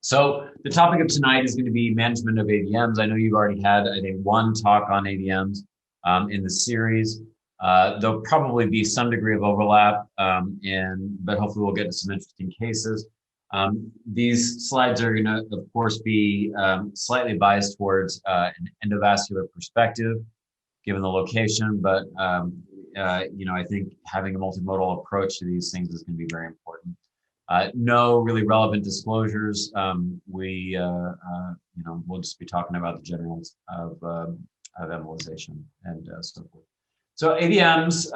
So the topic of tonight is going to be management of AVMs. I know you've already had, I think, one talk on AVMs in the series. There'll probably be some degree of overlap, but hopefully we'll get to some interesting cases. These slides are going to, of course, be slightly biased towards an endovascular perspective, given the location, but I think having a multimodal approach to these things is going to be very important. No really relevant disclosures. We'll just be talking about the generals of embolization and so forth. So AVMs,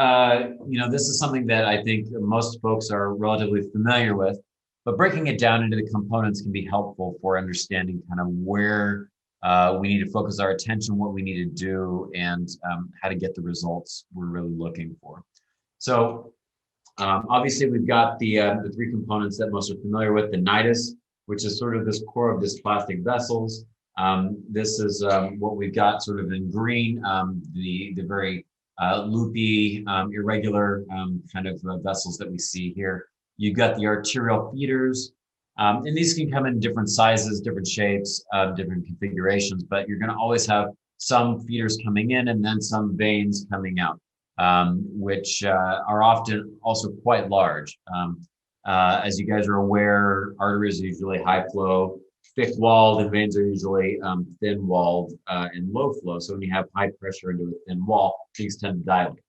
this is something that I think most folks are relatively familiar with, but breaking it down into the components can be helpful for understanding kind of where we need to focus our attention, what we need to do, and how to get the results we're really looking for. So obviously, we've got the three components that most are familiar with: the nidus, which is sort of this core of dysplastic vessels. This is what we've got sort of in green, the very loopy, irregular kind of vessels that we see here. You've got the arterial feeders, and these can come in different sizes, different shapes, different configurations, but you're going to always have some feeders coming in and then some veins coming out. Which are often also quite large. As you guys are aware, arteries are usually high flow, thick-walled, and veins are usually thin-walled and low flow. So when you have high pressure into a thin wall, things tend to dilate.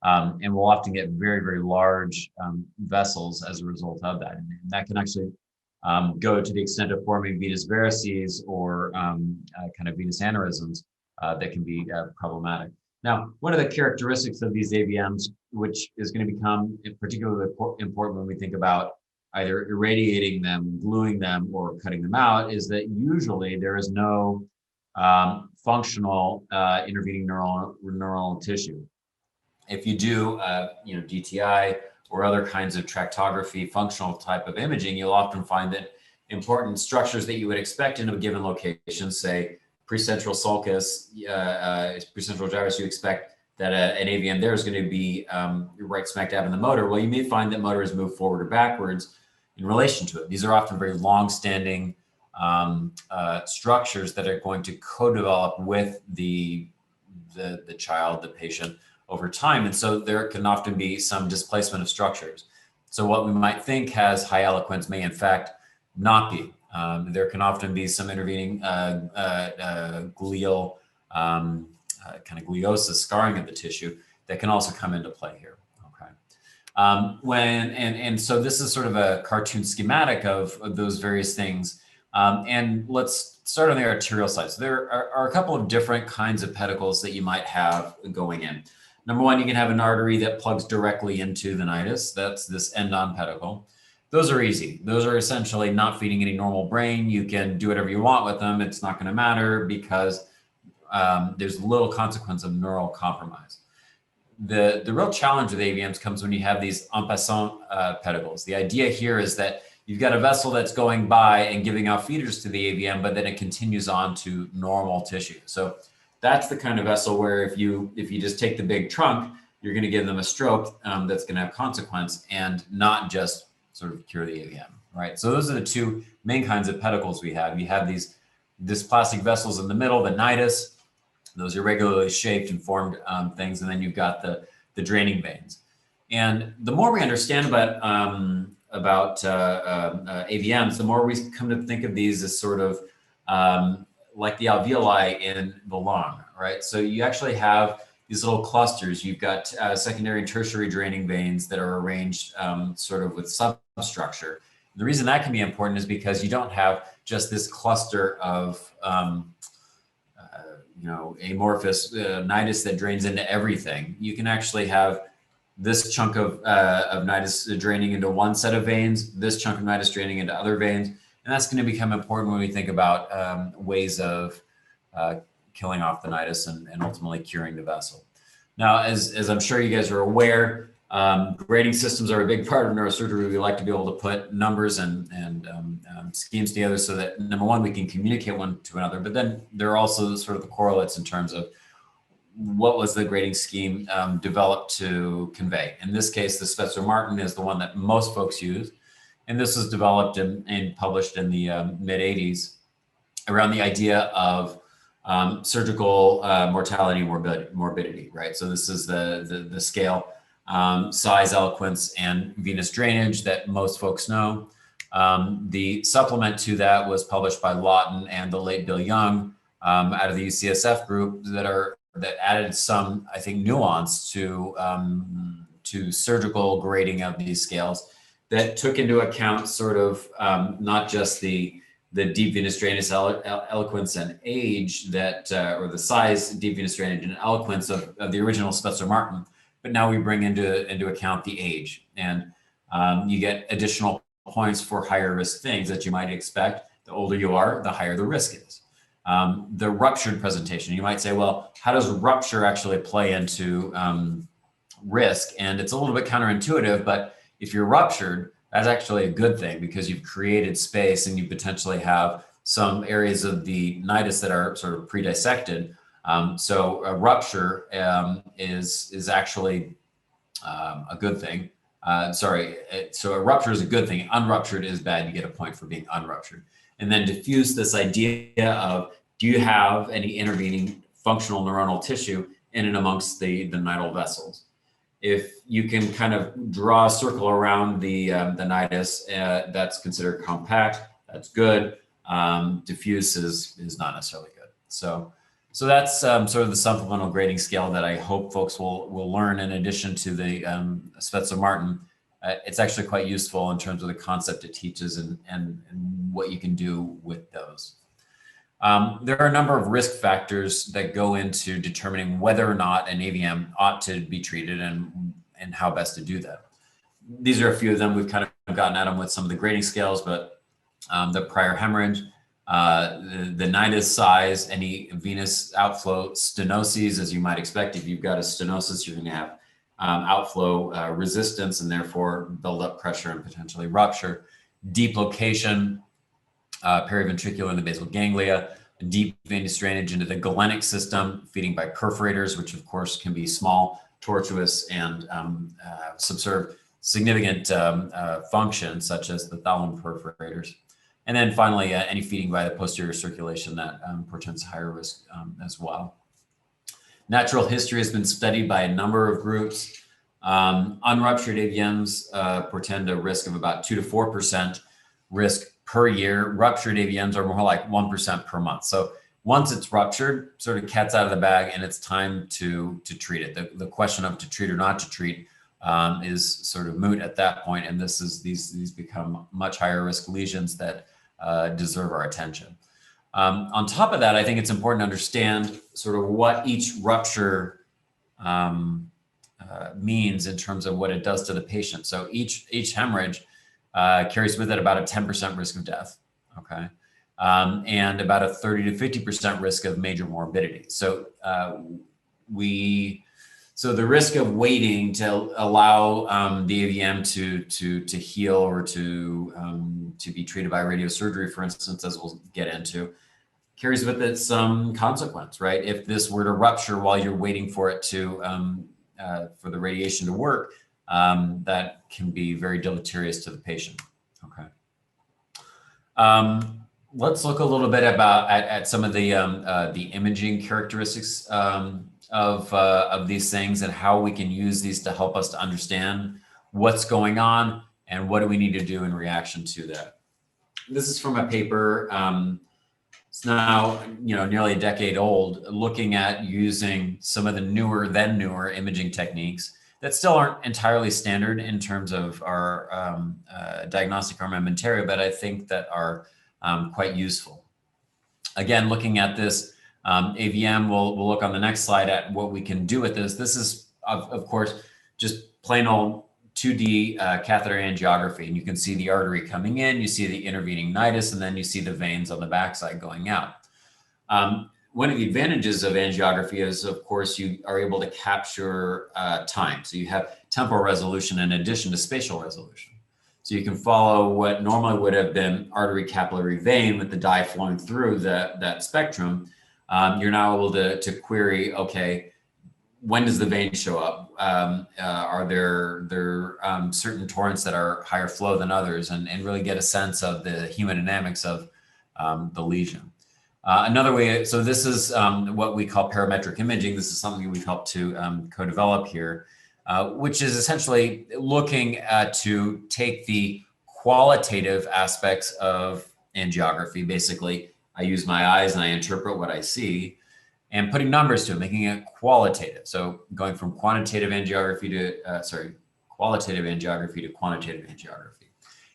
And we'll often get very, very large vessels as a result of that. And that can actually go to the extent of forming venous varices or kind of venous aneurysms that can be problematic. Now, one of the characteristics of these AVMs, which is going to become particularly important when we think about either irradiating them, gluing them, or cutting them out, is that usually there is no functional intervening neuronal tissue. If you do, DTI or other kinds of tractography, functional type of imaging, you'll often find that important structures that you would expect in a given location, say precentral sulcus, precentral gyrus, you expect that an AVM there is going to be right smack dab in the motor. Well, you may find that motor has moved forward or backwards in relation to it. These are often very long-standing structures that are going to co-develop with the child, the patient, over time. And so there can often be some displacement of structures. So what we might think has high eloquence may in fact not be. There can often be some intervening glial kind of gliosis, scarring of the tissue that can also come into play here. Okay, so this is sort of a cartoon schematic of those various things. And let's start on the arterial side. So there are a couple of different kinds of pedicles that you might have going in. Number one, you can have an artery that plugs directly into the nidus. That's this end-on pedicle. Those are easy. Those are essentially not feeding any normal brain. You can do whatever you want with them. It's not going to matter because there's little consequence of neural compromise. The real challenge with AVMs comes when you have these Ampassa pedicles. The idea here is that you've got a vessel that's going by and giving out feeders to the AVM, but then it continues on to normal tissue. So that's the kind of vessel where if you just take the big trunk, you're going to give them a stroke that's going to have consequence and not just sort of cure the AVM, right? So those are the two main kinds of pedicles we have. You have these dysplastic vessels in the middle, the nidus, those irregularly shaped and formed things, and then you've got the draining veins. And the more we understand about AVMs, the more we come to think of these as sort of like the alveoli in the lung, right? So you actually have these little clusters. You've got secondary and tertiary draining veins that are arranged sort of with substructure. The reason that can be important is because you don't have just this cluster of amorphous nidus that drains into everything. You can actually have this chunk of nidus draining into one set of veins, this chunk of nidus draining into other veins, and that's going to become important when we think about ways of killing off the nidus and ultimately curing the vessel. Now, as I'm sure you guys are aware, grading systems are a big part of neurosurgery. We like to be able to put numbers and schemes together so that, number one, we can communicate one to another, but then there are also sort of the correlates in terms of what was the grading scheme developed to convey. In this case, the Spezzo-Martin is the one that most folks use. And this was developed and published in the mid 80s around the idea of surgical mortality and morbidity, right? So this is the scale, size, eloquence, and venous drainage that most folks know. The supplement to that was published by Lawton and the late Bill Young out of the UCSF group that added some, I think, nuance to surgical grading of these scales that took into account sort of not just the deep venous drainage, eloquence, and age that, or the size, deep venous drainage, and eloquence of the original Spezza-Martin, but now we bring into account the age, and you get additional points for higher risk things that you might expect. The older you are, the higher the risk is. The ruptured presentation, you might say, well, how does rupture actually play into risk? And it's a little bit counterintuitive, but if you're ruptured, that's actually a good thing because you've created space and you potentially have some areas of the nidus that are sort of pre-dissected. So a rupture is actually a good thing. So a rupture is a good thing. Unruptured is bad. You get a point for being unruptured. And then diffuse this idea of, do you have any intervening functional neuronal tissue in and amongst the nidal vessels? If you can kind of draw a circle around the nidus, that's considered compact. That's good. Diffuse is not necessarily good. So that's sort of the supplemental grading scale that I hope folks will learn in addition to the Spezza-Martin. It's actually quite useful in terms of the concept it teaches and what you can do with those. There are a number of risk factors that go into determining whether or not an AVM ought to be treated and how best to do that. These are a few of them. We've kind of gotten at them with some of the grading scales, but the prior hemorrhage, the nidus size, any venous outflow, stenoses, as you might expect. If you've got a stenosis, you're going to have outflow resistance and therefore build up pressure and potentially rupture. Deep location, periventricular and the basal ganglia, deep venous drainage into the galenic system, feeding by perforators, which of course can be small, tortuous, and subserve significant functions such as the thalamic perforators. And then finally, any feeding by the posterior circulation that portends higher risk as well. Natural history has been studied by a number of groups. Unruptured AVMs portend a risk of about 2 to 4% risk per year. Ruptured AVMs are more like 1% per month. So once it's ruptured, sort of cat's out of the bag, and it's time to treat it. The question of to treat or not to treat is sort of moot at that point, and these become much higher risk lesions that deserve our attention. On top of that, I think it's important to understand sort of what each rupture means in terms of what it does to the patient. So each hemorrhage carries with it about a 10% risk of death, okay? And about a 30 to 50% risk of major morbidity. So so the risk of waiting to allow the AVM to heal or to be treated by radiosurgery, for instance, as we'll get into, carries with it some consequence, right? If this were to rupture while you're waiting for it to for the radiation to work, that can be very deleterious to the patient. Okay. Let's look a little bit at some of the imaging characteristics of these things and how we can use these to help us to understand what's going on and what do we need to do in reaction to that. This is from a paper. It's now nearly a decade old, looking at using some of the newer imaging techniques that still aren't entirely standard in terms of our diagnostic armamentarium, but I think that are quite useful. Again, looking at this AVM, we'll look on the next slide at what we can do with this. This is, of course, just plain old 2D catheter angiography, and you can see the artery coming in, you see the intervening nidus, and then you see the veins on the backside going out. One of the advantages of angiography is, of course, you are able to capture time. So you have temporal resolution in addition to spatial resolution. So you can follow what normally would have been artery, capillary, vein with the dye flowing through that spectrum. You're now able to query, okay, when does the vein show up? Are there certain torrents that are higher flow than others, and really get a sense of the hemodynamics of the lesion. Another way, so this is what we call parametric imaging. This is something we've helped to co-develop here, which is essentially looking to take the qualitative aspects of angiography. Basically, I use my eyes and I interpret what I see, and putting numbers to it, making it qualitative. So going from quantitative angiography to, qualitative angiography to quantitative angiography.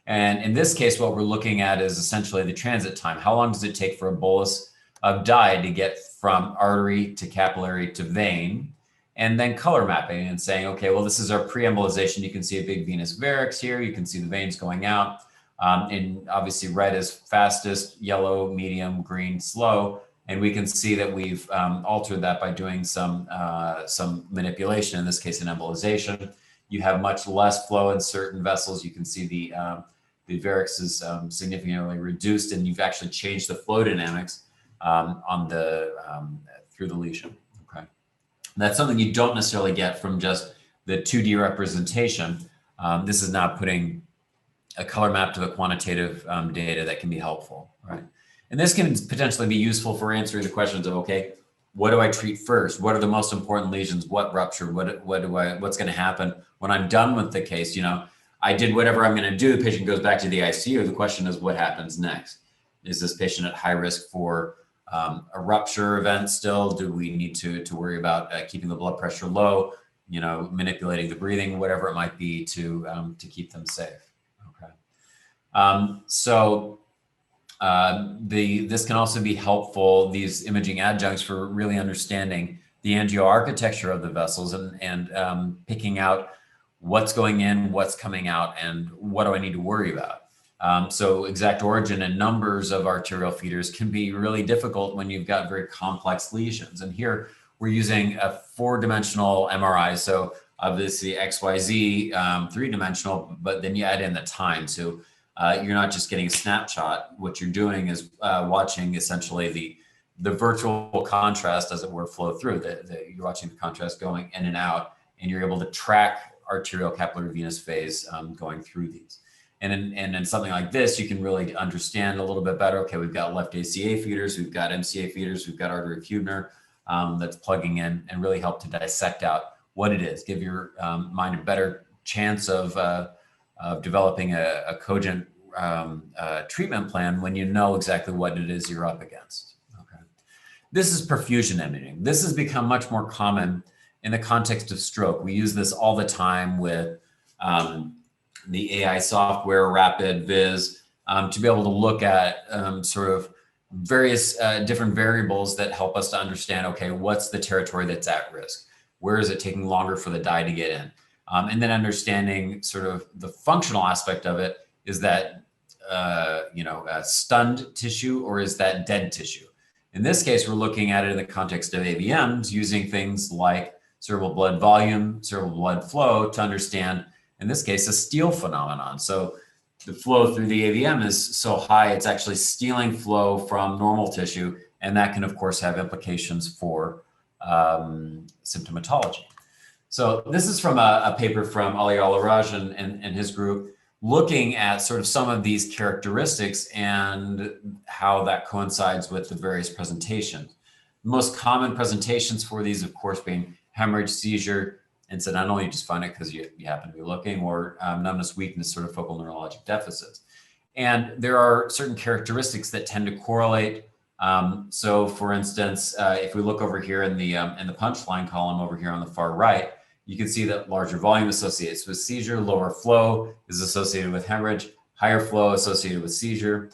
And in this case, what we're looking at is essentially the transit time. How long does it take for a bolus of dye to get from artery to capillary to vein? And then color mapping and saying, okay, well, this is our pre-embolization. You can see a big venous varix here. You can see the veins going out. And obviously red is fastest, yellow, medium, green, slow. And we can see that we've altered that by doing some manipulation, in this case, an embolization. You have much less flow in certain vessels. You can see the varix is significantly reduced, and you've actually changed the flow dynamics through the lesion. Okay, and that's something you don't necessarily get from just the 2D representation. This is now putting a color map to the quantitative data that can be helpful, right? And this can potentially be useful for answering the questions of, okay, what do I treat first? What are the most important lesions? What rupture? What's going to happen when I'm done with the case? You know, I did whatever I'm going to do. The patient goes back to the ICU. The question is, what happens next? Is this patient at high risk for a rupture event still? Do we need to worry about keeping the blood pressure low? You know, manipulating the breathing, whatever it might be to keep them safe. Okay. This can also be helpful, these imaging adjuncts, for really understanding the angioarchitecture of the vessels and picking out what's going in, what's coming out, and what do I need to worry about. So exact origin and numbers of arterial feeders can be really difficult when you've got very complex lesions. And here we're using a 4-dimensional MRI. So obviously XYZ, 3-dimensional, but then you add in the time. So you're not just getting a snapshot. What you're doing is watching essentially the virtual contrast, as it were, flow through. You're watching the contrast going in and out, and you're able to track arterial capillary venous phase going through these. And in something like this, you can really understand a little bit better. Okay, we've got left ACA feeders, we've got MCA feeders, we've got artery Huebner that's plugging in, and really help to dissect out what it is. Give your mind a better chance of developing a cogent treatment plan when you know exactly what it is you're up against. Okay. This is perfusion imaging. This has become much more common in the context of stroke. We use this all the time with the AI software, Rapid Viz, to be able to look at sort of various different variables that help us to understand, okay, what's the territory that's at risk? Where is it taking longer for the dye to get in? And then understanding sort of the functional aspect of it. Is that, stunned tissue, or is that dead tissue? In this case, we're looking at it in the context of AVMs, using things like cerebral blood volume, cerebral blood flow to understand, in this case, a steal phenomenon. So the flow through the AVM is so high, it's actually stealing flow from normal tissue. And that can, of course, have implications for symptomatology. So this is from a paper from Ali Al-Araj and his group, looking at sort of some of these characteristics and how that coincides with the various presentations. The most common presentations for these, of course, being hemorrhage, seizure, incidental, you just find it because you happen to be looking, or numbness, weakness, sort of focal neurologic deficits. And there are certain characteristics that tend to correlate. So for instance, if we look over here in the punchline column over here on the far right, you can see that larger volume associates with seizure, lower flow is associated with hemorrhage, higher flow associated with seizure,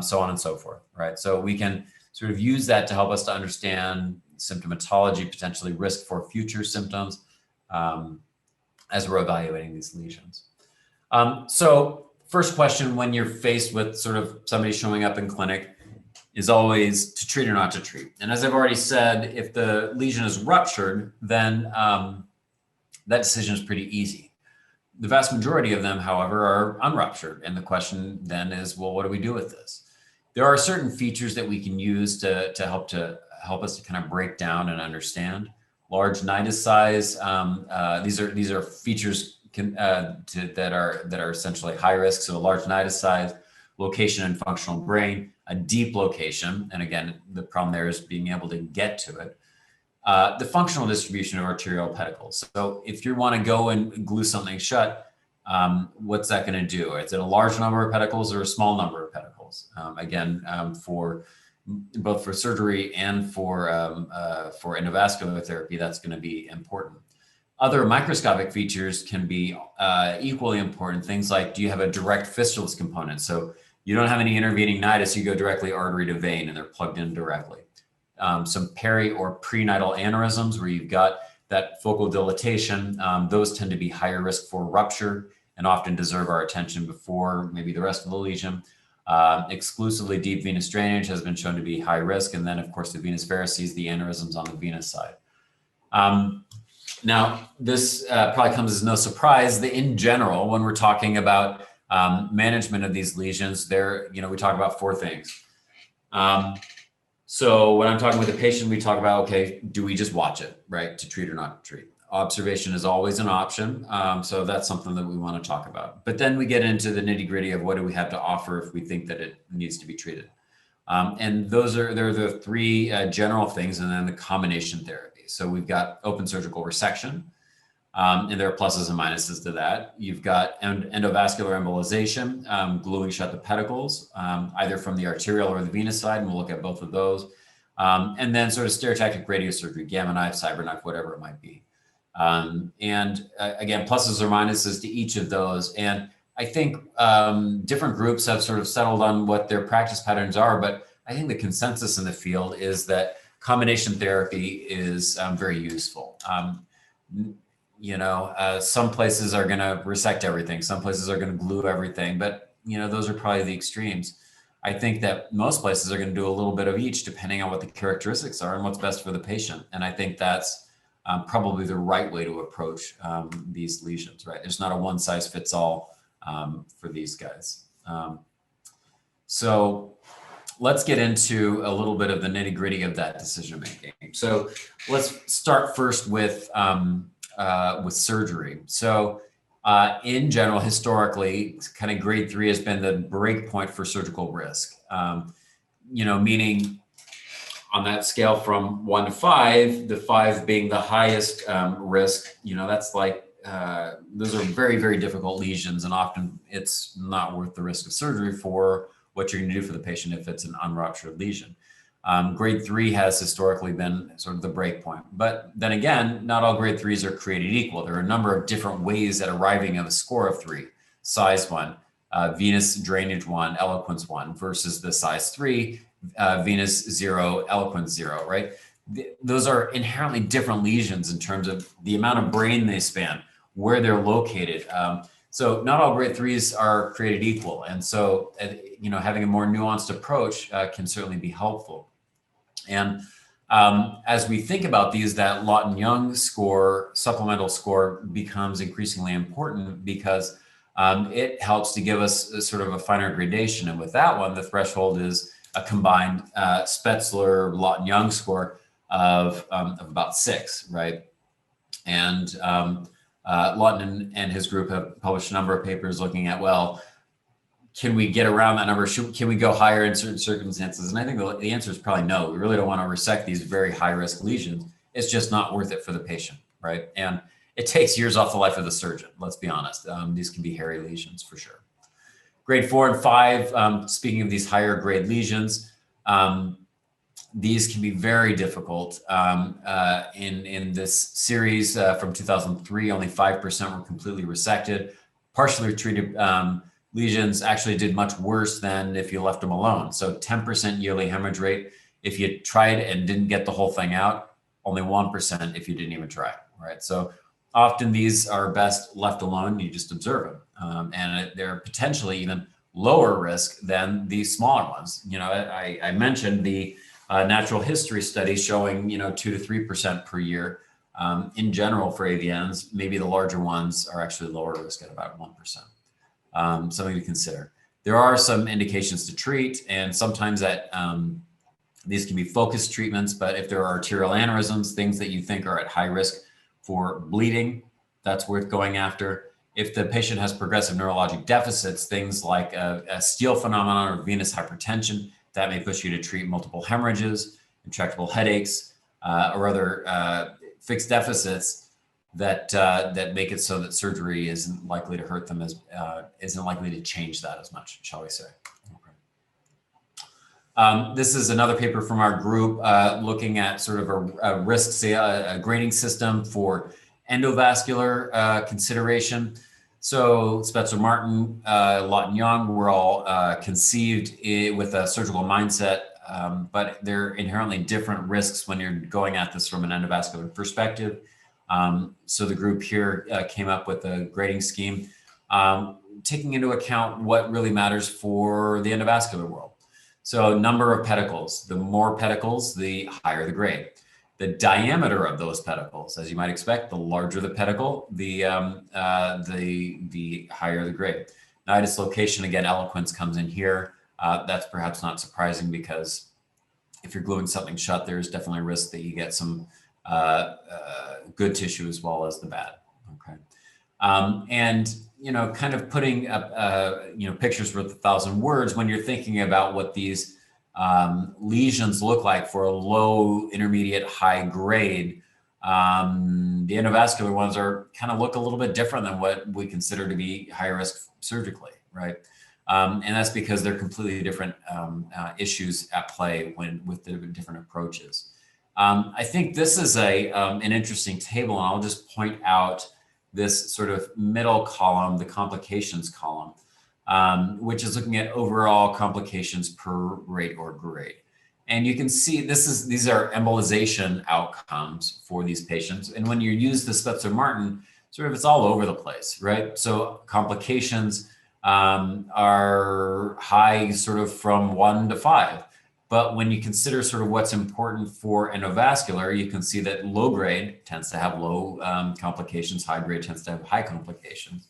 so on and so forth, right? So we can sort of use that to help us to understand symptomatology, potentially risk for future symptoms as we're evaluating these lesions. So first question when you're faced with sort of somebody showing up in clinic is always to treat or not to treat. And as I've already said, if the lesion is ruptured, then that decision is pretty easy. The vast majority of them, however, are unruptured. And the question then is, well, what do we do with this? There are certain features that we can use to help us to kind of break down and understand large nidus size. These are features that are essentially high risk. So a large nidus size, location and functional brain, a deep location, and again, the problem there is being able to get to it. The functional distribution of arterial pedicles. So if you want to go and glue something shut, what's that going to do? Is it a large number of pedicles or a small number of pedicles? For both for surgery and for endovascular therapy, that's going to be important. Other microscopic features can be equally important. Things like, do you have a direct fistulous component? So you don't have any intervening nidus, you go directly artery to vein and they're plugged in directly. Some peri or prenatal aneurysms where you've got that focal dilatation, those tend to be higher risk for rupture and often deserve our attention before maybe the rest of the lesion. Exclusively deep venous drainage has been shown to be high risk. And then of course the venous varices, the aneurysms on the venous side. Now this probably comes as no surprise that in general, when we're talking about management of these lesions, we talk about four things. So when I'm talking with a patient, we talk about, okay, do we just watch it, right? To treat or not to treat? Observation is always an option. So that's something that we want to talk about. But then we get into the nitty gritty of what do we have to offer if we think that it needs to be treated. And they're the three general things, and then the combination therapy. So we've got open surgical resection, and there are pluses and minuses to that. You've got endovascular embolization, gluing shut the pedicles, either from the arterial or the venous side, and we'll look at both of those. And then sort of stereotactic radiosurgery, gamma knife, cyber knife, whatever it might be. Again, pluses or minuses to each of those. And I think different groups have sort of settled on what their practice patterns are, but I think the consensus in the field is that combination therapy is very useful. Some places are going to resect everything. Some places are going to glue everything, but those are probably the extremes. I think that most places are going to do a little bit of each depending on what the characteristics are and what's best for the patient. And I think that's probably the right way to approach these lesions, right? There's not a one size fits all for these guys. So let's get into a little bit of the nitty gritty of that decision making. So let's start first with surgery. So in general, historically, kind of grade 3 has been the break point for surgical risk. Meaning on that scale from 1 to 5, the 5 being the highest risk, that's like, those are very, very difficult lesions, and often it's not worth the risk of surgery for what you're going to do for the patient if it's an unruptured lesion. Grade 3 has historically been sort of the break point. But then again, not all grade 3s are created equal. There are a number of different ways at arriving at a score of 3. Size 1, venous drainage 1, eloquence 1 versus the size 3, venous 0, eloquence 0, right? Those are inherently different lesions in terms of the amount of brain they span, where they're located. So not all grade 3s are created equal. And so, having a more nuanced approach can certainly be helpful. And as we think about these, that Lawton-Young score, supplemental score, becomes increasingly important because it helps to give us a sort of a finer gradation. And with that one, the threshold is a combined Spetzler-Lawton-Young score of about 6, right? And Lawton and his group have published a number of papers looking at, well, can we get around that number? Can we go higher in certain circumstances? And I think the answer is probably no. We really don't want to resect these very high risk lesions. It's just not worth it for the patient, right? And it takes years off the life of the surgeon, let's be honest. These can be hairy lesions for sure. Grade 4 and 5, speaking of these higher grade lesions, these can be very difficult. In this series from 2003, only 5% were completely resected. Partially treated lesions actually did much worse than if you left them alone. So 10% yearly hemorrhage rate if you tried and didn't get the whole thing out, only 1% if you didn't even try, right? So often these are best left alone. You just observe them. And they're potentially even lower risk than the smaller ones. I mentioned the natural history study showing, 2 to 3% per year. In general for AVMs, maybe the larger ones are actually lower risk at about 1%. Something to consider. There are some indications to treat, and sometimes at These can be focused treatments, but if there are arterial aneurysms, things that you think are at high risk for bleeding, that's worth going after. If the patient has progressive neurologic deficits, things like a steal phenomenon or venous hypertension, that may push you to treat multiple hemorrhages, intractable headaches, or other fixed deficits that make it so that surgery isn't likely to hurt them isn't likely to change that as much, shall we say. This is another paper from our group looking at sort of a risk, a grading system for endovascular consideration. So Spetzer-Martin, Lott and Young were all conceived with a surgical mindset, but they're inherently different risks when you're going at this from an endovascular perspective. So the group here came up with a grading scheme, taking into account what really matters for the endovascular world. So number of pedicles, the more pedicles, the higher the grade. The diameter of those pedicles, as you might expect, the larger the pedicle, the higher the grade. Nidus location, again, eloquence comes in here. That's perhaps not surprising because if you're gluing something shut, there's definitely a risk that you get some good tissue as well as the bad. Okay, and kind of putting up, pictures worth 1,000 words when you're thinking about what these lesions look like for a low, intermediate, high grade. The endovascular ones kind of look a little bit different than what we consider to be high risk surgically, right? And that's because they're completely different issues at play with the different approaches. I think this is an interesting table, and I'll just point out this sort of middle column, the complications column, which is looking at overall complications per rate or grade. And you can see these are embolization outcomes for these patients. And when you use the Spetzer-Martin, sort of it's all over the place, right? So complications are high sort of from 1 to 5. But when you consider sort of what's important for endovascular, you can see that low grade tends to have low complications, high grade tends to have high complications.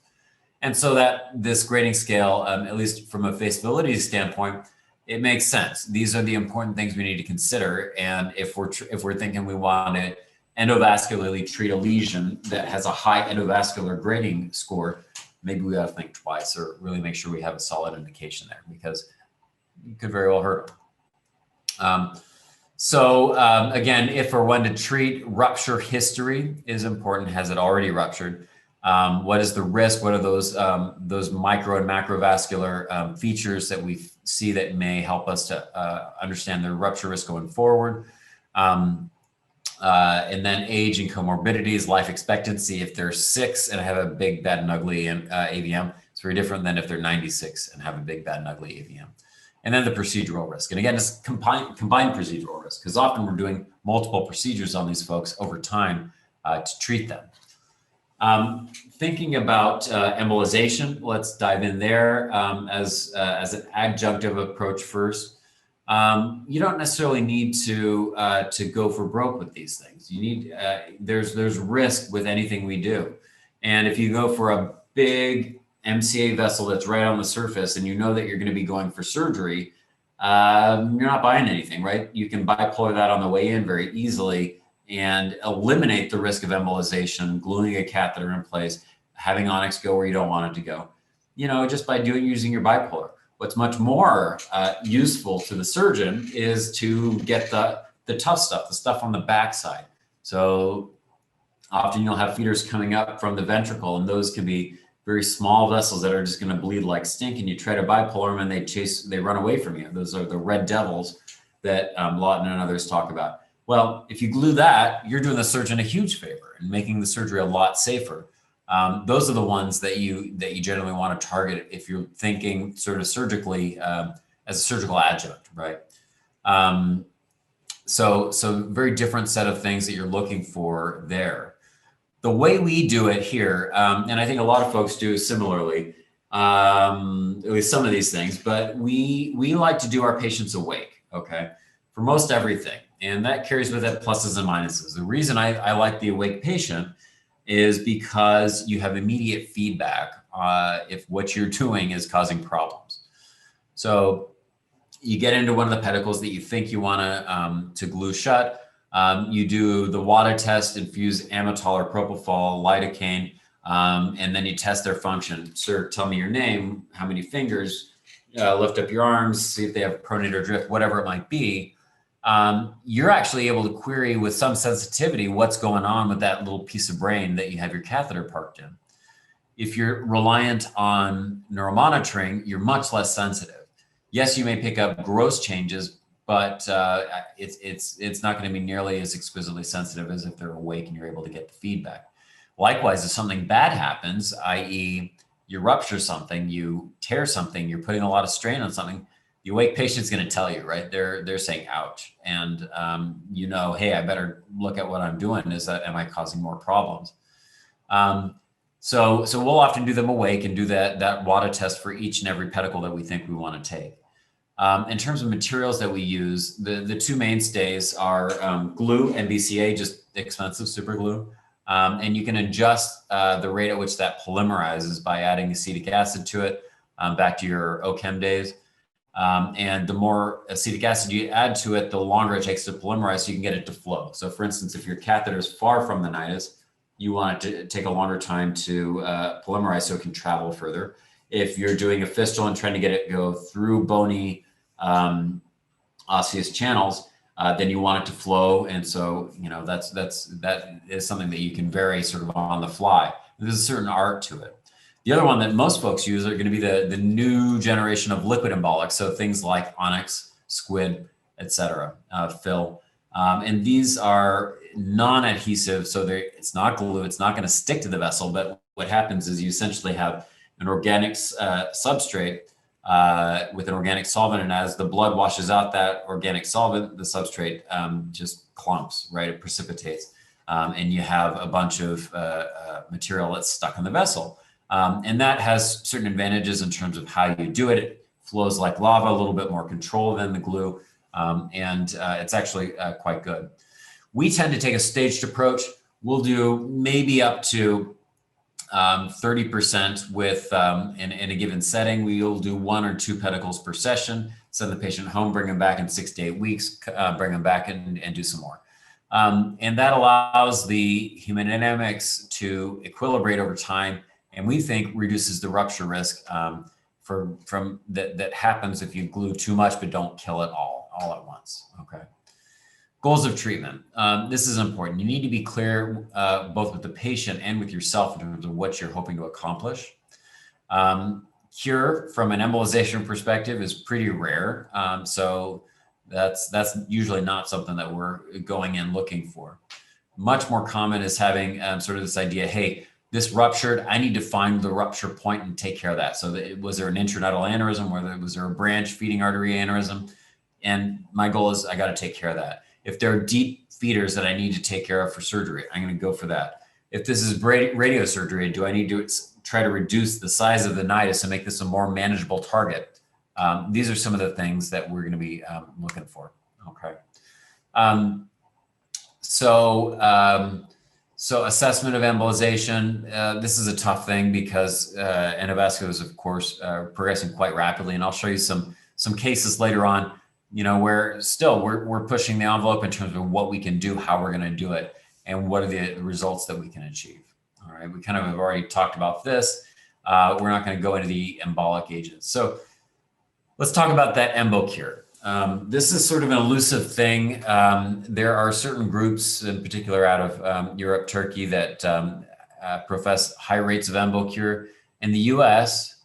And so that this grading scale, at least from a feasibility standpoint, it makes sense. These are the important things we need to consider. And if we're thinking we want to endovascularly treat a lesion that has a high endovascular grading score, maybe we ought to think twice or really make sure we have a solid indication there, because you could very well hurt them. Again, if or when to treat, rupture history is important. Has it already ruptured? What is the risk? What are those micro and macrovascular features that we see that may help us to understand the rupture risk going forward? And then age and comorbidities, life expectancy. If they're 6 and have a big, bad, and ugly AVM, it's very different than if they're 96 and have a big, bad, and ugly AVM. And then the procedural risk. And again, it's combined procedural risk, because often we're doing multiple procedures on these folks over time to treat them. Thinking about embolization, let's dive in there as an adjunctive approach first. You don't necessarily need to go for broke with these things. You need there's risk with anything we do, and if you go for a big MCA vessel that's right on the surface, and you know that you're going to be going for surgery, you're not buying anything, right? You can bipolar that on the way in very easily and eliminate the risk of embolization, gluing a catheter in place, having onyx go where you don't want it to go, just by using your bipolar. What's much more useful to the surgeon is to get the tough stuff, the stuff on the backside. So often you'll have feeders coming up from the ventricle, and those can be very small vessels that are just going to bleed like stink, and you try to bipolar them and they run away from you. Those are the red devils that Lawton and others talk about. Well, if you glue that, you're doing the surgeon a huge favor and making the surgery a lot safer. Those are the ones that you generally want to target if you're thinking sort of surgically as a surgical adjunct, right? So very different set of things that you're looking for there. The way we do it here, and I think a lot of folks do similarly, at least some of these things, but we like to do our patients awake, okay, for most everything. And that carries with it pluses and minuses. The reason I like the awake patient is because you have immediate feedback if what you're doing is causing problems. So you get into one of the pedicles that you think you want to glue shut. You do the water test, infuse amytal or propofol, lidocaine, and then you test their function. Sir, tell me your name, how many fingers, lift up your arms, see if they have pronator drift, whatever it might be. You're actually able to query with some sensitivity what's going on with that little piece of brain that you have your catheter parked in. If you're reliant on neuromonitoring, you're much less sensitive. Yes, you may pick up gross changes, but it's not going to be nearly as exquisitely sensitive as if they're awake and you're able to get the feedback. Likewise, if something bad happens, i.e. you rupture something, you tear something, you're putting a lot of strain on something, the awake patient's going to tell you, right? They're saying, ouch. And you know, hey, I better look at what I'm doing. Am I causing more problems? So we'll often do them awake and do that WADA test for each and every pedicle that we think we want to take. In terms of materials that we use, the two mainstays are glue and BCA, just expensive super glue. And you can adjust the rate at which that polymerizes by adding acetic acid to it, back to your OChem days. And the more acetic acid you add to it, the longer it takes to polymerize so you can get it to flow. So for instance, if your catheter is far from the nidus, you want it to take a longer time to polymerize so it can travel further. If you're doing a fistula and trying to get it go through bony osseous channels, then you want it to flow. And so, you know, that is something that you can vary sort of on the fly. There's a certain art to it. The other one that most folks use are going to be the new generation of liquid embolics. So things like Onyx, Squid, et cetera, Fill. And these are non-adhesive, so it's not glue, it's not going to stick to the vessel, but what happens is you essentially have an organic substrate with an organic solvent, and as the blood washes out that organic solvent, the substrate just clumps, right? It precipitates, and you have a bunch of material that's stuck in the vessel. And that has certain advantages in terms of how you do it. It flows like lava, a little bit more control than the glue, and it's actually quite good. We tend to take a staged approach. We'll do maybe up to 30% with in a given setting. We'll do 1 or 2 pedicles per session, send the patient home, bring them back in 6 to 8 weeks, bring them back and do some more. And that allows the hemodynamics to equilibrate over time, and we think reduces the rupture risk from that happens if you glue too much but don't kill it all at once. Okay. Goals of treatment. This is important. You need to be clear both with the patient and with yourself in terms of what you're hoping to accomplish. Cure from an embolization perspective is pretty rare. So that's usually not something that we're going in looking for. Much more common is having sort of this idea, hey, this ruptured, I need to find the rupture point and take care of that. So was there an intranidal aneurysm? Was there a branch feeding artery aneurysm? And my goal is I got to take care of that. If there are deep feeders that I need to take care of for surgery, I'm going to go for that. If this is radiosurgery, do I need to try to reduce the size of the nidus and make this a more manageable target? These are some of the things that we're going to be looking for. Okay. So assessment of embolization, this is a tough thing because endovasculars, of course, are progressing quite rapidly. And I'll show you some cases later on, you know, where still we're pushing the envelope in terms of what we can do, how we're going to do it, and what are the results that we can achieve. All right, we kind of have already talked about this. We're not going to go into the embolic agents. So let's talk about that embo cure. This is sort of an elusive thing. There are certain groups, in particular out of Europe, Turkey, that profess high rates of embo cure. In the US,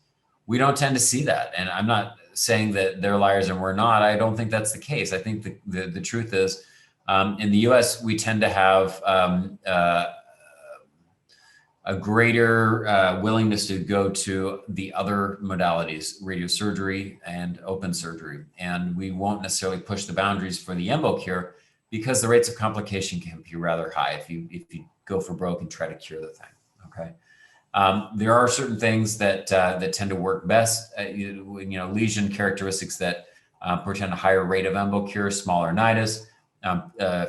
we don't tend to see that. And I'm not saying that they're liars and we're not. I don't think that's the case. I think the truth is, in the US, we tend to have a greater willingness to go to the other modalities, radiosurgery and open surgery. And we won't necessarily push the boundaries for the embo cure because the rates of complication can be rather high if you go for broke and try to cure the thing, okay? There are certain things that tend to work best, lesion characteristics that portend a higher rate of embo cure, smaller nidus,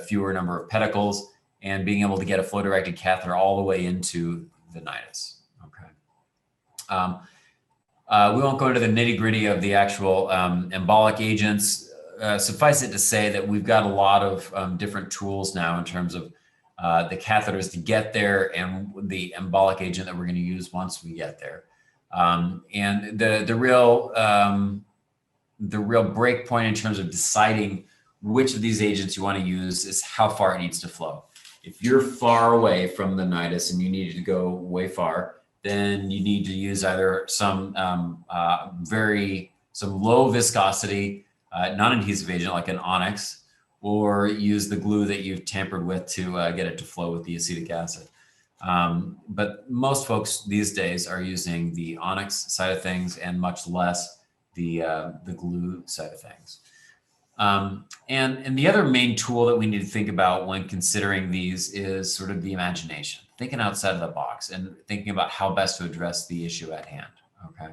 fewer number of pedicles, and being able to get a flow-directed catheter all the way into the nidus. Okay. We won't go into the nitty gritty of the actual embolic agents. Suffice it to say that we've got a lot of different tools now in terms of the catheters to get there and the embolic agent that we're going to use once we get there. And the real break point in terms of deciding which of these agents you want to use is how far it needs to flow. If you're far away from the nidus and you need to go way far, then you need to use either some low viscosity non-adhesive agent like an onyx, or use the glue that you've tampered with to get it to flow with the acetic acid. But most folks these days are using the onyx side of things and much less the glue side of things. And the other main tool that we need to think about when considering these is sort of the imagination, thinking outside of the box and thinking about how best to address the issue at hand. Okay.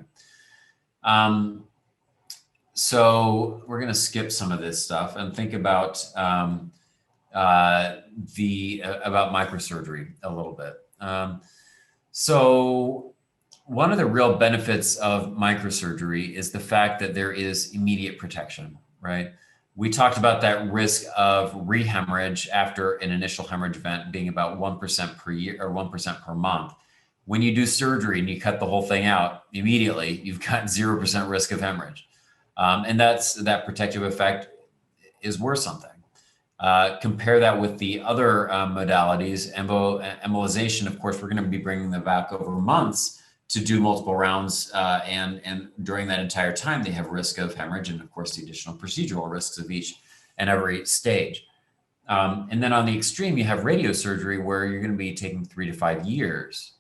So we're going to skip some of this stuff and think about about microsurgery a little bit. So one of the real benefits of microsurgery is the fact that there is immediate protection, right? We talked about that risk of rehemorrhage after an initial hemorrhage event being about 1% per year or 1% per month. When you do surgery and you cut the whole thing out immediately, you've got 0% risk of hemorrhage. And that protective effect is worth something. Compare that with the other modalities. Embolization, of course, we're going to be bringing them back over months to do multiple rounds. And during that entire time, they have risk of hemorrhage and, of course, the additional procedural risks of each and every stage. And then on the extreme, you have radiosurgery where you're going to be taking 3 to 5 years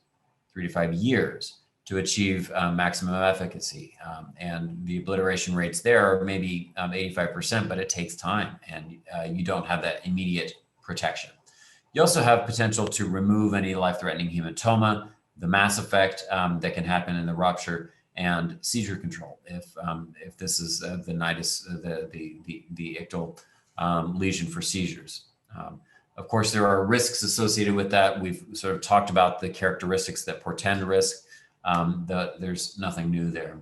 to achieve maximum efficacy. And the obliteration rates there are maybe 85%, but it takes time and you don't have that immediate protection. You also have potential to remove any life-threatening hematoma, the mass effect that can happen in the rupture, and seizure control if this is the nidus, the ictal lesion for seizures. Of course, there are risks associated with that. We've sort of talked about the characteristics that portend risk. There's nothing new there.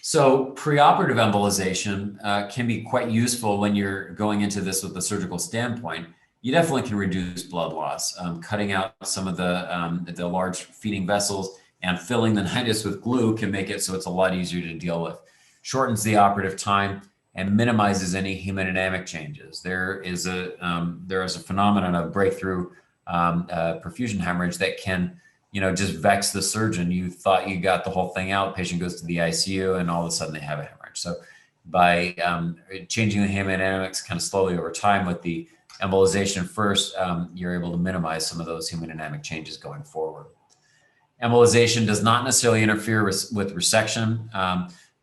So preoperative embolization can be quite useful when you're going into this with a surgical standpoint. You definitely can reduce blood loss. Cutting out some of the large feeding vessels and filling the nidus with glue can make it so it's a lot easier to deal with. Shortens the operative time and minimizes any hemodynamic changes. There is a phenomenon of breakthrough perfusion hemorrhage that can, just vex the surgeon. You thought you got the whole thing out, patient goes to the ICU, and all of a sudden they have a hemorrhage. So by changing the hemodynamics kind of slowly over time with the embolization first, you're able to minimize some of those hemodynamic changes going forward. Embolization does not necessarily interfere with resection.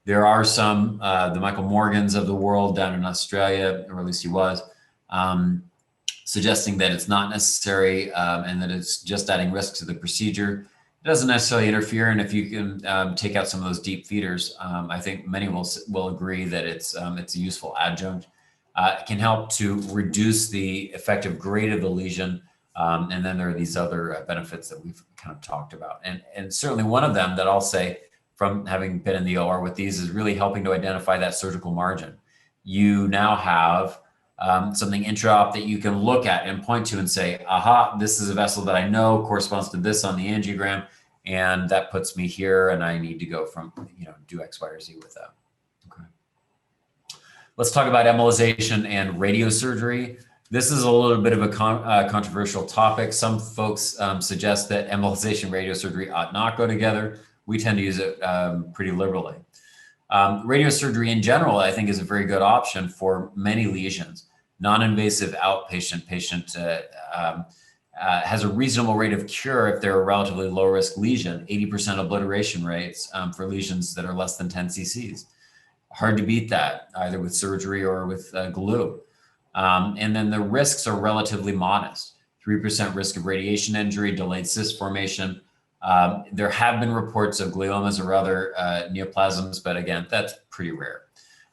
There are some, the Michael Morgans of the world down in Australia, or at least he was, suggesting that it's not necessary and that it's just adding risk to the procedure. It doesn't necessarily interfere, and if you can take out some of those deep feeders, I think many will agree that it's a useful adjunct. It can help to reduce the effective grade of the lesion, and then there are these other benefits that we've kind of talked about. And certainly one of them that I'll say from having been in the OR with these is really helping to identify that surgical margin. You now have something intra-op that you can look at and point to and say, aha, this is a vessel that I know corresponds to this on the angiogram, and that puts me here, and I need to go from, do X, Y, or Z with that. Okay. Let's talk about embolization and radiosurgery. This is a little bit of a controversial topic. Some folks suggest that embolization and radiosurgery ought not go together. We tend to use it pretty liberally. Radiosurgery in general, I think, is a very good option for many lesions. Non-invasive outpatient patient has a reasonable rate of cure if they're a relatively low risk lesion, 80% obliteration rates for lesions that are less than 10 cc's. Hard to beat that either with surgery or with glue. And then the risks are relatively modest. 3% risk of radiation injury, delayed cyst formation. There have been reports of gliomas or other neoplasms, but again, that's pretty rare.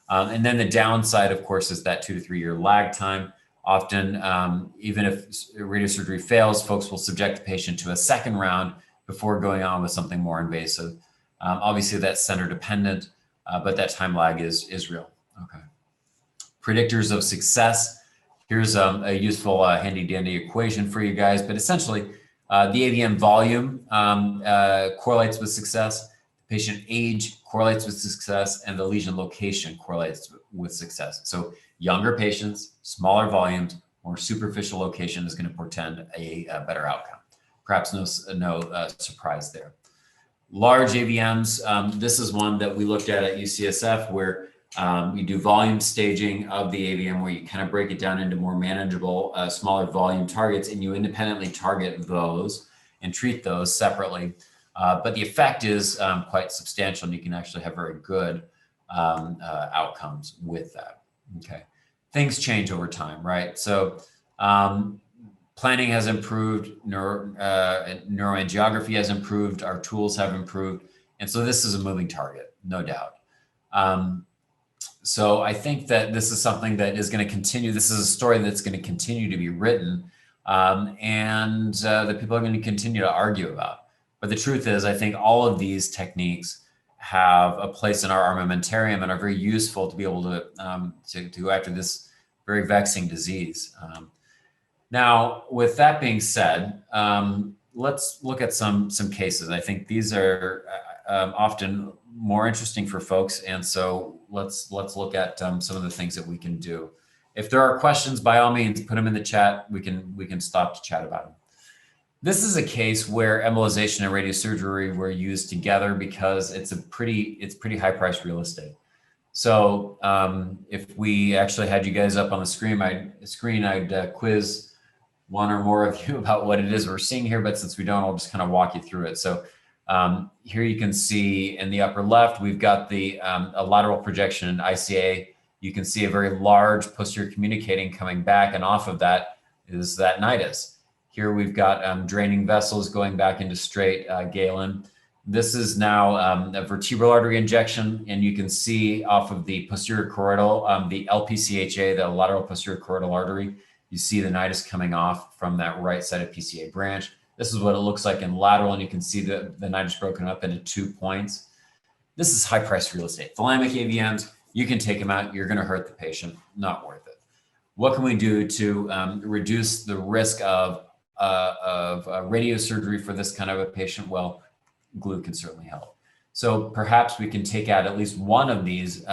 And then the downside, of course, is that 2 to 3 year lag time. Often, even if radiosurgery fails, folks will subject the patient to a second round before going on with something more invasive. Obviously, that's center dependent, but that time lag is real. Okay. Predictors of success. Here's a useful handy dandy equation for you guys, but essentially the AVM volume correlates with success, patient age correlates with success, and the lesion location correlates with success. So younger patients, smaller volumes, more superficial location is going to portend a better outcome. Perhaps no surprise there. Large AVMs, this is one that we looked at UCSF where you do volume staging of the AVM where you kind of break it down into more manageable, smaller volume targets, and you independently target those and treat those separately. But the effect is quite substantial, and you can actually have very good outcomes with that. Okay, things change over time, right? So planning has improved, neuroangiography has improved, our tools have improved, and so this is a moving target, no doubt. So I think that this is something that is going to continue. This is a story that's going to continue to be written, and that people are going to continue to argue about. But the truth is, I think all of these techniques have a place in our armamentarium and are very useful to be able to go after this very vexing disease. Now, with that being said, let's look at some cases. I think these are often more interesting for folks, and so let's look at some of the things that we can do. If there are questions, by all means, put them in the chat. We can stop to chat about them. This is a case where embolization and radiosurgery were used together because it's pretty high priced real estate. So if we actually had you guys up on the screen, I'd quiz one or more of you about what it is we're seeing here, but since we don't, I'll just kind of walk you through it. So here you can see in the upper left, we've got the a lateral projection in ICA. You can see a very large posterior communicating coming back, and off of that is that nidus. Here we've got draining vessels going back into straight Galen. This is now a vertebral artery injection, and you can see off of the posterior choroidal, the LPCHA, the lateral posterior choroidal artery. You see the nidus coming off from that right side of PCA branch. This is what it looks like in lateral, and you can see the nidus broken up into 2 points. This is high-priced real estate. Thalamic AVMs, you can take them out. You're going to hurt the patient. Not worth it. What can we do to reduce the risk of radiosurgery for this kind of a patient? Well, glue can certainly help. So perhaps we can take out at least one of these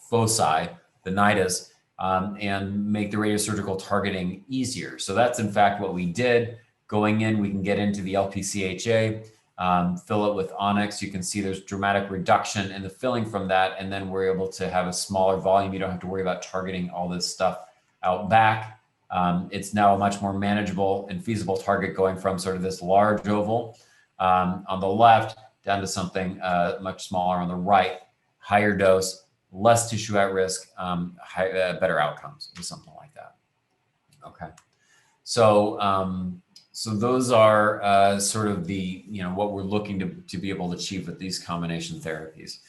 foci, the nidus, and make the radiosurgical targeting easier. So that's in fact what we did. Going in, we can get into the LPCHA, fill it with onyx. You can see there's dramatic reduction in the filling from that, and then we're able to have a smaller volume. You don't have to worry about targeting all this stuff out back. It's now a much more manageable and feasible target, going from sort of this large oval on the left down to something much smaller on the right, higher dose, less tissue at risk, better outcomes with something like that. Okay, so so those are sort of the, what we're looking to be able to achieve with these combination therapies.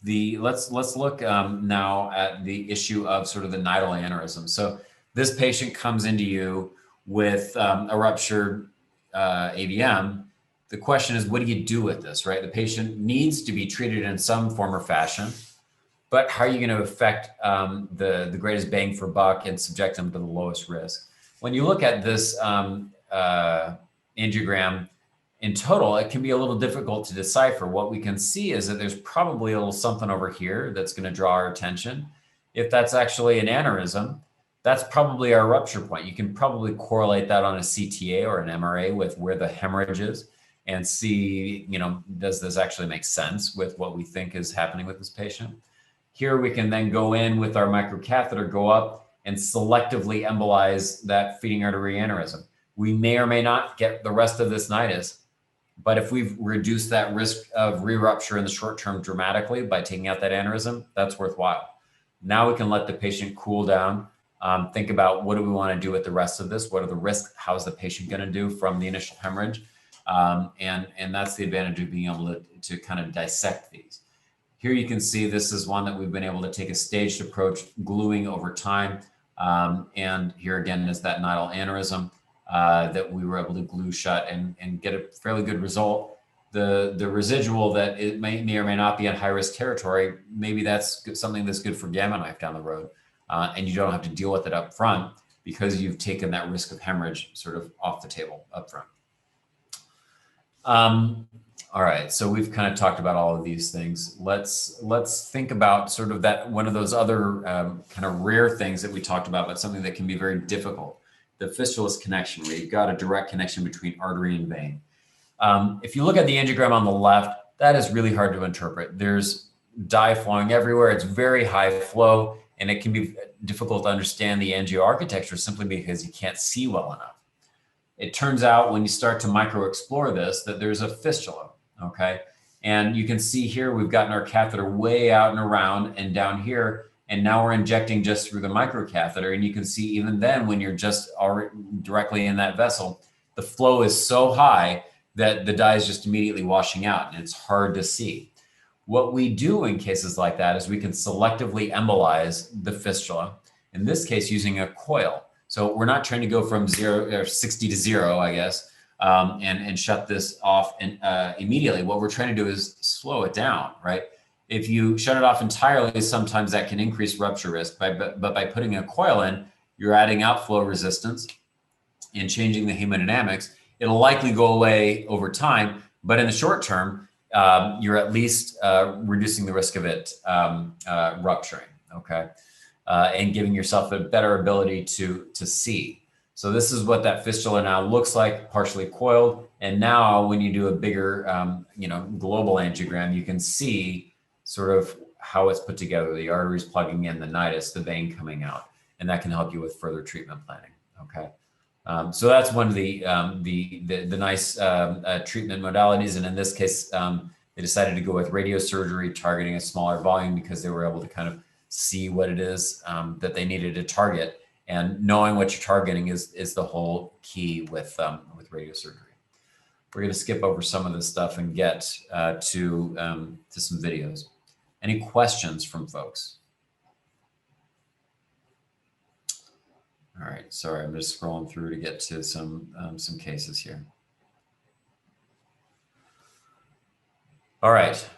Let's look now at the issue of sort of the nidal aneurysm. So this patient comes into you with a ruptured AVM. The question is, what do you do with this, right? The patient needs to be treated in some form or fashion, but how are you going to affect the greatest bang for buck and subject them to the lowest risk? When you look at this angiogram in total, it can be a little difficult to decipher. What we can see is that there's probably a little something over here that's going to draw our attention. If that's actually an aneurysm, that's probably our rupture point. You can probably correlate that on a CTA or an MRA with where the hemorrhage is and see, does this actually make sense with what we think is happening with this patient? Here we can then go in with our microcatheter, go up and selectively embolize that feeding artery aneurysm. We may or may not get the rest of this nidus, but if we've reduced that risk of re-rupture in the short term dramatically by taking out that aneurysm, that's worthwhile. Now we can let the patient cool down, think about what do we want to do with the rest of this? What are the risks? How's the patient going to do from the initial hemorrhage? And that's the advantage of being able to kind of dissect these. Here you can see this is one that we've been able to take a staged approach, gluing over time. And here again is that nidal aneurysm that we were able to glue shut and get a fairly good result. the residual that it may or may not be in high risk territory, maybe that's something that's good for Gamma Knife down the road. And you don't have to deal with it up front because you've taken that risk of hemorrhage sort of off the table up front. All right, so we've kind of talked about all of these things. Let's think about sort of that one of those other kind of rare things that we talked about, but something that can be very difficult, the fistulous connection, where you've got a direct connection between artery and vein. If you look at the angiogram on the left, that is really hard to interpret. There's dye flowing everywhere. It's very high flow, and it can be difficult to understand the angioarchitecture simply because you can't see well enough. It turns out when you start to micro-explore this, that there's a fistula, okay? And you can see here, we've gotten our catheter way out and around and down here, and now we're injecting just through the microcatheter. And you can see even then, when you're just already directly in that vessel, the flow is so high that the dye is just immediately washing out, and it's hard to see. What we do in cases like that is we can selectively embolize the fistula, in this case using a coil. So we're not trying to go from 0 or 60 to 0, I guess, and shut this off immediately. What we're trying to do is slow it down, right? If you shut it off entirely, sometimes that can increase rupture risk. But by putting a coil in, you're adding outflow resistance and changing the hemodynamics. It'll likely go away over time, but in the short term, you're at least reducing the risk of it rupturing, okay? And giving yourself a better ability to see. So this is what that fistula now looks like, partially coiled. And now when you do a bigger, global angiogram, you can see sort of how it's put together, the arteries plugging in, the nidus, the vein coming out, and that can help you with further treatment planning, okay? So that's one of the nice treatment modalities. And in this case, they decided to go with radiosurgery, targeting a smaller volume because they were able to kind of see what it is that they needed to target. And knowing what you're targeting is the whole key with radiosurgery. We're going to skip over some of this stuff and get to some videos. Any questions from folks? All right, sorry, I'm just scrolling through to get to some cases here. All right,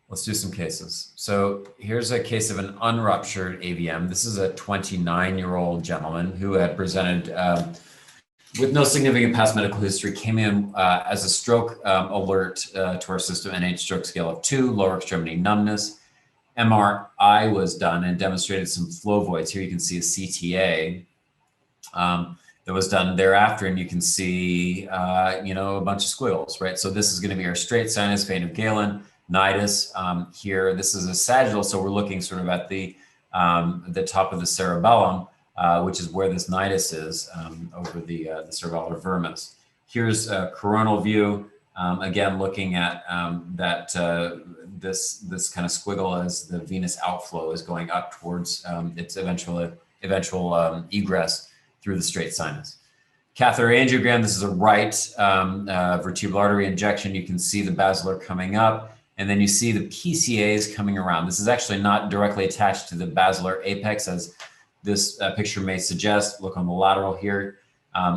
let's do some cases. So here's a case of an unruptured AVM. This is a 29-year-old gentleman who had presented with no significant past medical history, came in as a stroke alert to our system, NH stroke scale of 2, lower extremity numbness. MRI was done and demonstrated some flow voids. Here you can see a CTA that was done thereafter, and you can see, a bunch of squiggles, right? So this is going to be our straight sinus, vein of Galen, nidus. Here, this is a sagittal, so we're looking sort of at the top of the cerebellum, which is where this nidus is, over the cerebellar vermis. Here's a coronal view, again looking at this kind of squiggle as the venous outflow is going up towards its eventual egress through the straight sinus. Catheter angiogram, this is a right vertebral artery injection. You can see the basilar coming up, and then you see the PCAs coming around. This is actually not directly attached to the basilar apex, as this picture may suggest. Look on the lateral here.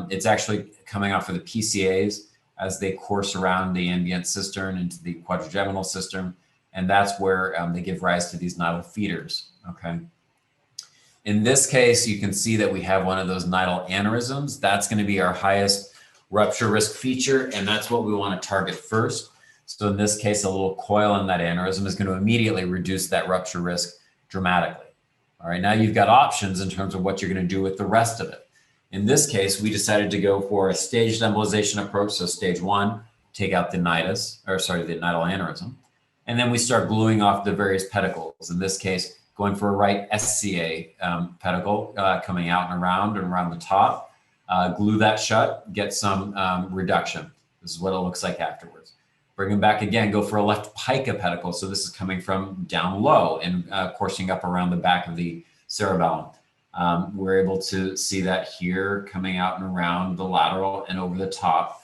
It's actually coming off of the PCAs as they course around the ambient cistern into the quadrigeminal cistern, and that's where they give rise to these nidal feeders, okay? In this case, you can see that we have one of those nidal aneurysms. That's going to be our highest rupture risk feature, and that's what we want to target first. So in this case, a little coil in that aneurysm is going to immediately reduce that rupture risk dramatically. All right, now you've got options in terms of what you're going to do with the rest of it. In this case, we decided to go for a staged embolization approach. So stage 1, take out the nidus, the nidal aneurysm, and then we start gluing off the various pedicles. In this case, going for a right SCA pedicle coming out and around the top, glue that shut, get some reduction. This is what it looks like afterwards. Bring them back again, go for a left pica pedicle. So this is coming from down low and coursing up around the back of the cerebellum. We're able to see that here coming out and around the lateral and over the top.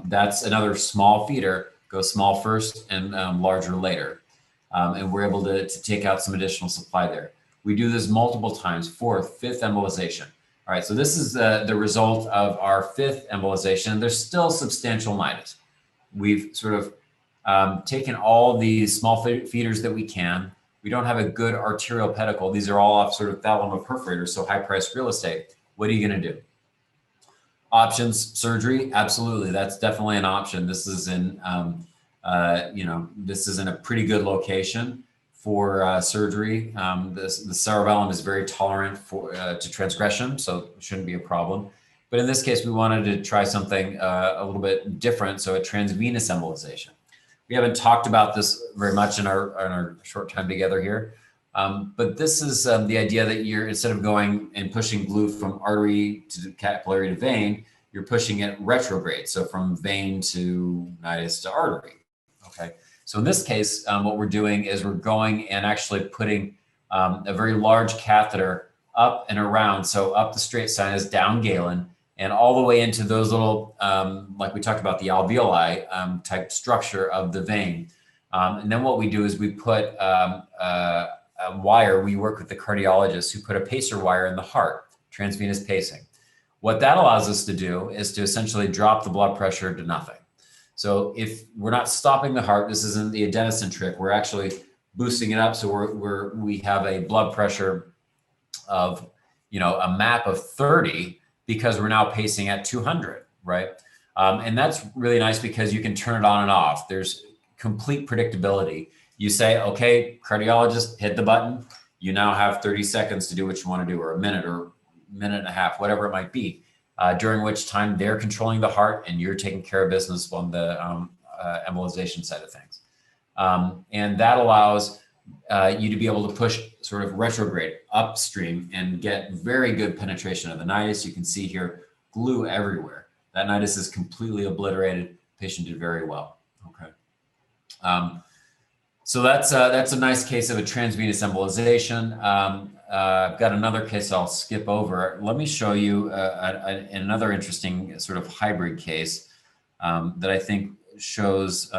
That's another small feeder, go small first and larger later. And we're able to take out some additional supply there. We do this multiple times, 4th, 5th embolization. All right, so this is the result of our 5th embolization. There's still substantial nidus. We've sort of taken all these small feeders that we can. We don't have a good arterial pedicle. These are all off sort of thalamoperforators, so high-priced real estate. What are you going to do? Options, surgery, absolutely. That's definitely an option. This is in, this is in a pretty good location for surgery. The cerebellum is very tolerant to transgression, so it shouldn't be a problem. But in this case, we wanted to try something a little bit different, so a transvenous embolization. We haven't talked about this very much in our short time together here, but this is the idea that you're, instead of going and pushing glue from artery to capillary to vein, you're pushing it retrograde, so from vein to nidus to artery. Okay, so in this case, what we're doing is we're going and actually putting a very large catheter up and around, so up the straight sinus, down Galen, and all the way into those little, like we talked about, the alveoli type structure of the vein. And then what we do is we put a wire. We work with the cardiologists who put a pacer wire in the heart, transvenous pacing. What that allows us to do is to essentially drop the blood pressure to nothing. So if we're not stopping the heart, this isn't the adenosine trick. We're actually boosting it up. So we have a blood pressure of, a map of 30, because we're now pacing at 200, right? And that's really nice because you can turn it on and off. There's complete predictability. You say, okay, cardiologist, hit the button. You now have 30 seconds to do what you want to do, or a minute and a half, whatever it might be, during which time they're controlling the heart and you're taking care of business on the embolization side of things. And that allows you to be able to push sort of retrograde upstream and get very good penetration of the nidus. You can see here glue everywhere. That nidus is completely obliterated. The patient did very well. Okay. So that's a nice case of a transvenous embolization. I've got another case I'll skip over. Let me show you another interesting sort of hybrid case that I think shows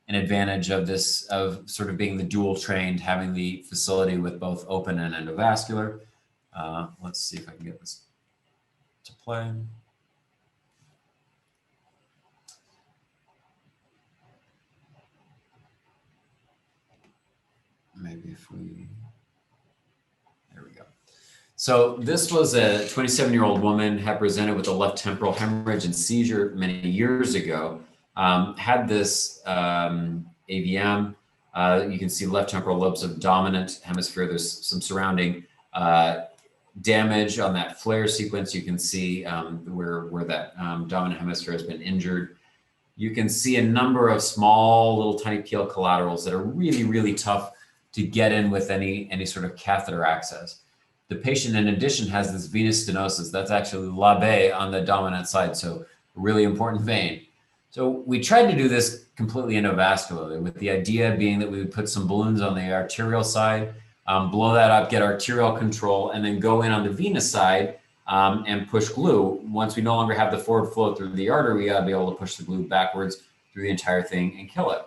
an advantage of this, of sort of being the dual trained, having the facility with both open and endovascular. Let's see if I can get this to play. Maybe if we, there we go. So this was a 27-year-old woman, had presented with a left temporal hemorrhage and seizure many years ago. Had this AVM. You can see left temporal lobes of dominant hemisphere. There's some surrounding damage on that flare sequence. You can see where that dominant hemisphere has been injured. You can see a number of small little tiny PL collaterals that are really, really tough to get in with any sort of catheter access. The patient, in addition, has this venous stenosis. That's actually labe on the dominant side, so a really important vein. So we tried to do this completely endovascularly, with the idea being that we would put some balloons on the arterial side, blow that up, get arterial control, and then go in on the venous side and push glue. Once we no longer have the forward flow through the artery, we gotta be able to push the glue backwards through the entire thing and kill it.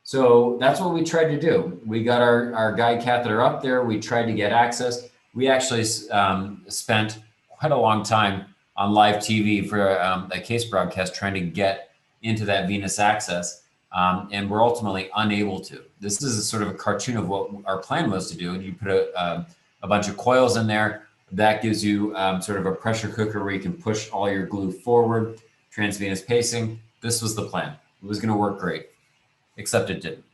So that's what we tried to do. We got our guide catheter up there. We tried to get access. We actually spent quite a long time on live TV for a case broadcast trying to get into that venous access, and we're ultimately unable to. This is a sort of a cartoon of what our plan was to do. And you put a bunch of coils in there. That gives you sort of a pressure cooker where you can push all your glue forward, transvenous pacing. This was the plan. It was going to work great, except it didn't,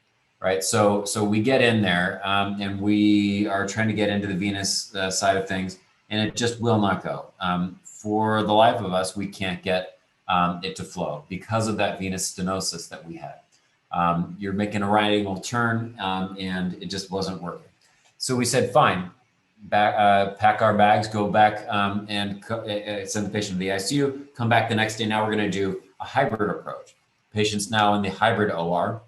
right? So we get in there and we are trying to get into the venous side of things, and it just will not go. For the life of us, we can't get it to flow because of that venous stenosis that we had. You're making a right angle turn and it just wasn't working. So we said, fine, pack our bags, go back and send the patient to the ICU, come back the next day. Now we're going to do a hybrid approach. Patient's now in the hybrid OR.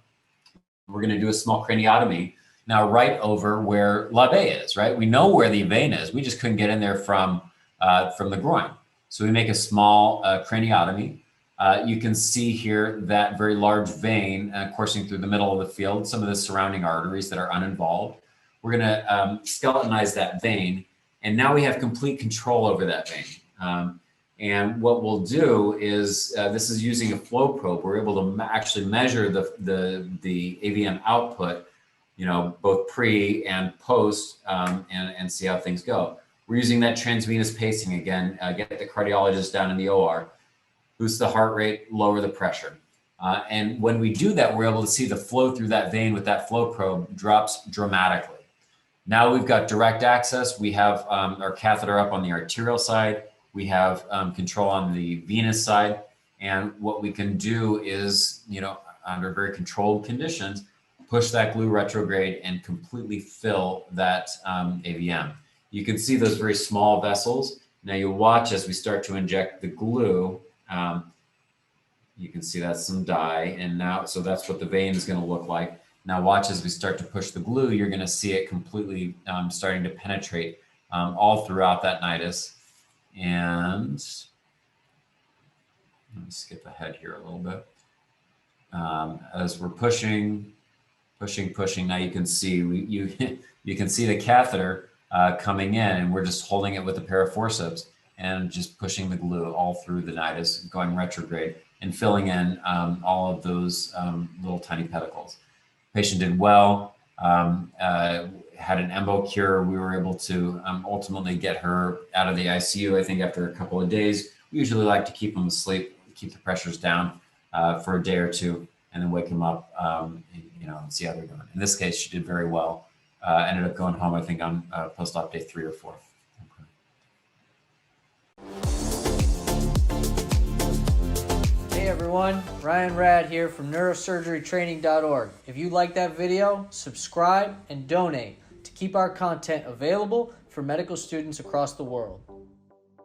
We're going to do a small craniotomy now right over where labe is, right? We know where the vein is. We just couldn't get in there from the groin. So we make a small craniotomy. You can see here that very large vein coursing through the middle of the field, some of the surrounding arteries that are uninvolved. We're going to skeletonize that vein, and now we have complete control over that vein. And what we'll do is, this is using a flow probe. We're able to actually measure the AVM output, both pre and post, and see how things go. We're using that transvenous pacing again, get the cardiologist down in the OR, boost the heart rate, lower the pressure. And when we do that, we're able to see the flow through that vein with that flow probe drops dramatically. Now we've got direct access. We have our catheter up on the arterial side. We have control on the venous side. And what we can do is, under very controlled conditions, push that glue retrograde and completely fill that AVM. You can see those very small vessels. Now you watch as we start to inject the glue. You can see that's some dye, and now, so that's what the vein is going to look like. Now watch as we start to push the glue, you're going to see it completely starting to penetrate all throughout that nidus. And let me skip ahead here a little bit. As we're pushing, now you can see you can see the catheter coming in, and we're just holding it with a pair of forceps and just pushing the glue all through the nidus, going retrograde and filling in all of those little tiny pedicles. Patient did well, had an embo cure. We were able to ultimately get her out of the ICU, I think, after a couple of days. We usually like to keep them asleep, keep the pressures down for a day or two, and then wake them up, and see how they're doing. In this case, she did very well. Ended up going home, I think, on post-op day 3 or 4. Hey everyone, Ryan Rad here from neurosurgerytraining.org. If you like that video, subscribe and donate to keep our content available for medical students across the world.